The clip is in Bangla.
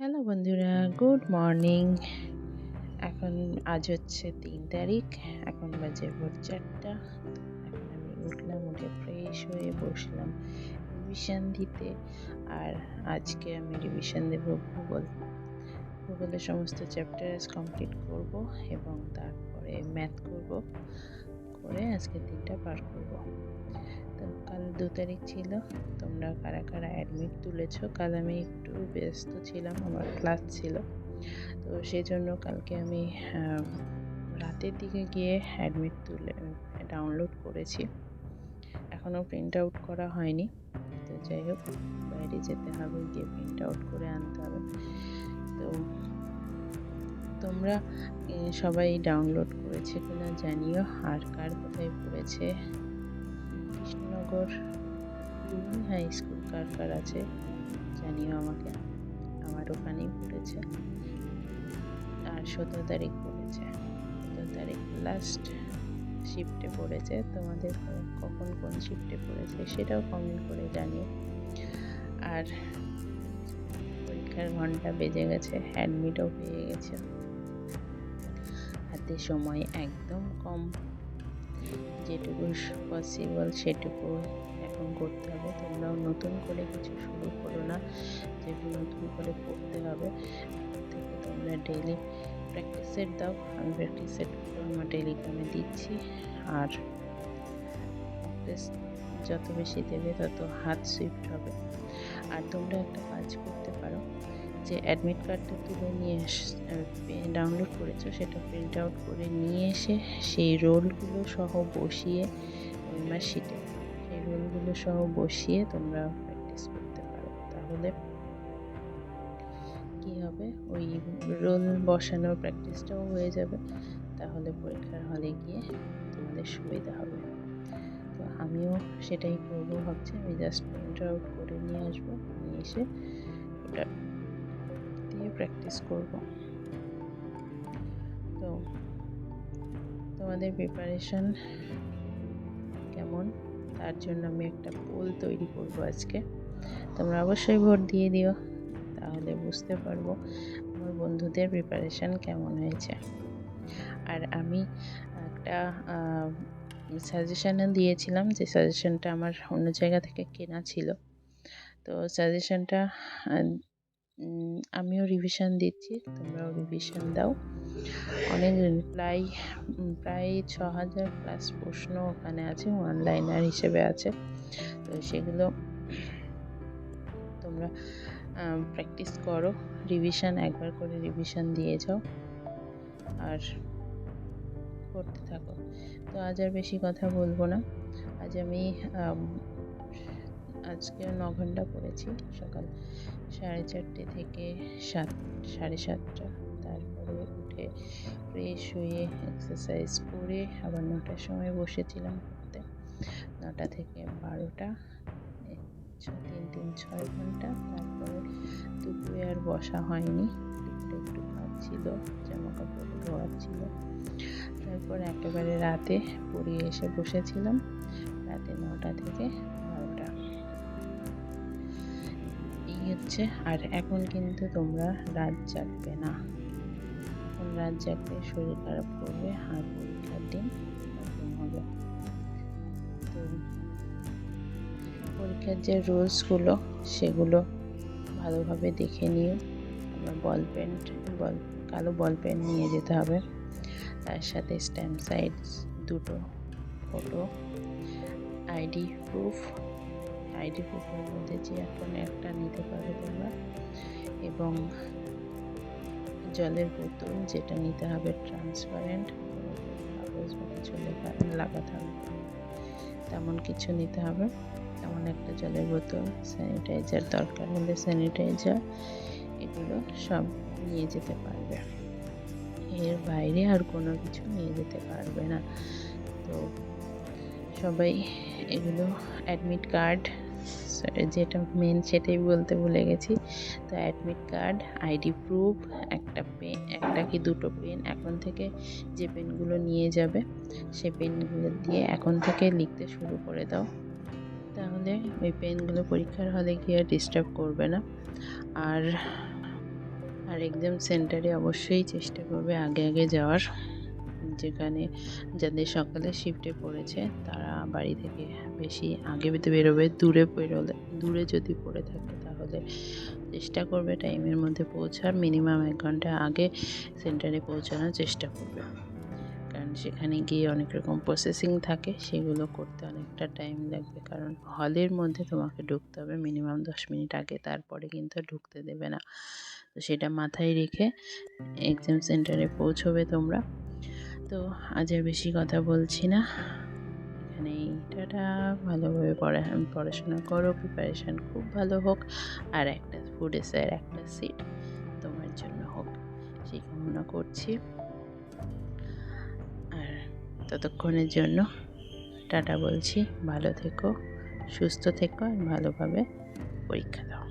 হ্যালো বন্ধুরা, গুড মর্নিং। এখন আজ হচ্ছে ৩ তারিখ। এখন বাজে ভোর ৪টা। এখন আমি উঠলাম, উঠে ফ্রেশ হয়ে বসলাম রিভিশন দিতে। আর আজকে আমি রিভিশন দেব ভূগোলের সমস্ত চ্যাপ্টার কমপ্লিট করব এবং তারপরে ম্যাথ করব, করে আজকে দিনটা পার করব। তো কাল ২ তারিখ ছিল। তোমরা কারা কারা অ্যাডমিট তুলেছো? কাল আমি একটু ব্যস্ত ছিলাম, আমার ক্লাস ছিল। তো সেই জন্য কালকে আমি রাতের দিকে গিয়ে অ্যাডমিট তুলে ডাউনলোড করেছি। এখনও প্রিন্ট আউট করা হয়নি। তো যাই হোক, বাইরে যেতে হবে, গিয়ে প্রিন্ট আউট করে আনতে হবে। তো তোমরা সবাই ডাউনলোড করেছে কিনা জানিও, আর কার কোথায় পড়েছে। কৃষ্ণনগর রুবি হাই স্কুল কার কার আছে জানিও আমাকে। আমার ওখানেই পড়েছে। আর ১৭ তারিখ পড়েছে, ১৭ তারিখ লাস্ট শিফটে পড়েছে। তোমাদের কখন কোন শিফটে পড়েছে সেটাও কমেন্ট করে জানিও। আর পরীক্ষার ঘন্টা বেজে গেছে, অ্যাডমিটও পেয়ে গেছে। হাতে সময় একদম কম, যেটুকু পসিবল সেটুকু এখন করতে হবে। তোমরাও নতুন করে কিছু শুরু করো না, যেগুলো নতুন করে পড়তে হবে। এখন থেকে তোমরা ডেইলি প্র্যাকটিস সেট দাও। আমি প্র্যাকটিস সেটগুলো আমার টেলিগ্রামে দিচ্ছি। আর প্র্যাকটিস যত বেশি দেবে তত হাত সুইফট হবে। আর তোমরা একটা কাজ করতে পারো, যে অ্যাডমিট কার্ডটা তুলে নিয়ে ডাউনলোড করেছো সেটা প্রিন্ট আউট করে নিয়ে এসে সেই রোলগুলো সহ বসিয়ে মার্কশিটে সেই রোলগুলো সহ বসিয়ে তোমরা প্র্যাকটিস করতে পারো। তাহলে কি হবে, ওই রোল বসানোর প্র্যাকটিসটাও হয়ে যাবে। তাহলে পরীক্ষার হলে গিয়ে তোমাদের সুবিধা হবে। তো আমিও সেটাই করবো ভাবছি। আমি জাস্ট প্রিন্ট আউট করে নিয়ে আসবো, নিয়ে এসে ওটা দিয়ে প্র্যাকটিস করব। তো তোমাদের প্রিপারেশন কেমন, তার জন্য আমি একটা পোল তৈরি করব আজকে। তোমরা অবশ্যই ভোট দিয়ে দিও, তাহলে বুঝতে পারবো আমার বন্ধুদের প্রিপারেশন কেমন হয়েছে। আর আমি একটা সাজেশানও দিয়েছিলাম, যে সাজেশানটা আমার অন্য জায়গা থেকে কেনা ছিল। তো সাজেশানটা আমিও রিভিশন দিচ্ছি, তোমরাও রিভিশন দাও। অনেক প্রায় ৬,০০০ প্লাস প্রশ্ন ওখানে আছে, অনলাইনার হিসেবে আছে। তো সেগুলো তোমরা প্র্যাকটিস করো, রিভিশন একবার করে রিভিশন দিয়ে যাও আর করতে থাকো। তো আজ আর বেশি কথা বলবো না। আজ আমি আজকে ৯ ঘন্টা পড়েছি, সকাল 4:30 থেকে 7:30। তারপরে উঠে ফ্রেশ হয়ে এক্সারসাইজ করে আবার ৯টার সময় বসেছিলাম পড়তে। ৯টা থেকে 12টা, 6 ঘন্টা। তারপরে দুপুরে আর বসা হয়নি, দুপুরে একটু কাজ ছিল, জামা কাপড় ধোয়ার ছিল। তারপর একেবারে রাতে পড়িয়ে এসে বসেছিলাম, রাতে 9টা থেকে 12টা এই হচ্ছে। আর এখন কিন্তু তোমরা রাত জাগবে না, এখন রাত জাগলে শরীর খারাপ করবে, আর পরীক্ষার দিন এরকম হবে। তো পরীক্ষার যে রুলসগুলো সেগুলো ভালোভাবে দেখে নিও। আমার কালো বল পেন নিয়ে যেতে হবে, তার সাথে স্ট্যাম্প সাইজ 2টো ফটো, আইডি প্রুফের মধ্যে যে কোনো একটা নিতে পারবে তোমরা, এবং জলের বোতল, যেটা নিতে হবে ট্রান্সপারেন্ট, কাগজ বা কিছু লাগাতে হবে তেমন কিছু নিতে হবে। তেমন একটা জলের বোতল, স্যানিটাইজার দরকার হলে স্যানিটাইজার, এগুলো সব নিয়ে যেতে পারবে। এর বাইরে আর কোনো কিছু নিয়ে যেতে পারবে না। তো সবাই এগুলো, অ্যাডমিট কার্ড, যেটা মেন সেটাই বলতে ভুলে গেছি। তো অ্যাডমিট কার্ড, আইডি প্রুফ, একটা কি 2টো পেন, এখন থেকে যে পেনগুলো নিয়ে যাবে সে পেনগুলো দিয়ে এখন থেকে লিখতে শুরু করে দাও। তাহলে ওই পেনগুলো পরীক্ষার হলে গিয়ে ডিস্টার্ব করবে না। আর আর এক্সাম সেন্টারে অবশ্যই চেষ্টা করবে আগে আগে যাওয়ার, যেখানে যাদের সকালে শিফটে পড়েছে তারা বাড়ি থেকে বেশি আগে বেরোবে। দূরে যদি পড়ে থাকে তাহলে চেষ্টা করবে টাইমের মধ্যে পৌঁছার, মিনিমাম 1 ঘন্টা আগে সেন্টারে পৌঁছানোর চেষ্টা করবে। কারণ সেখানে গিয়ে অনেক রকম প্রসেসিং থাকে, সেগুলো করতে অনেকটা টাইম লাগবে। কারণ হলের মধ্যে তোমাকে ঢুকতে হবে মিনিমাম 10 মিনিট আগে, তারপরে কিন্তু আর ঢুকতে দেবে না। তো সেটা মাথায় রেখে এক্সাম সেন্টারে পৌঁছবে তোমরা। তো আজ আর বেশি কথা বলছি না, এখানেই টাটা। ভালোভাবে পড়াশোনা করো, প্রিপারেশান খুব ভালো হোক, আর একটা ফুড এসের একটা সিট তোমার জন্য হোক, সেই কামনা করছি। আর ততক্ষণের জন্য টাটা বলছি। ভালো থেকো, সুস্থ থেকো, আর ভালোভাবে পরীক্ষা দাও।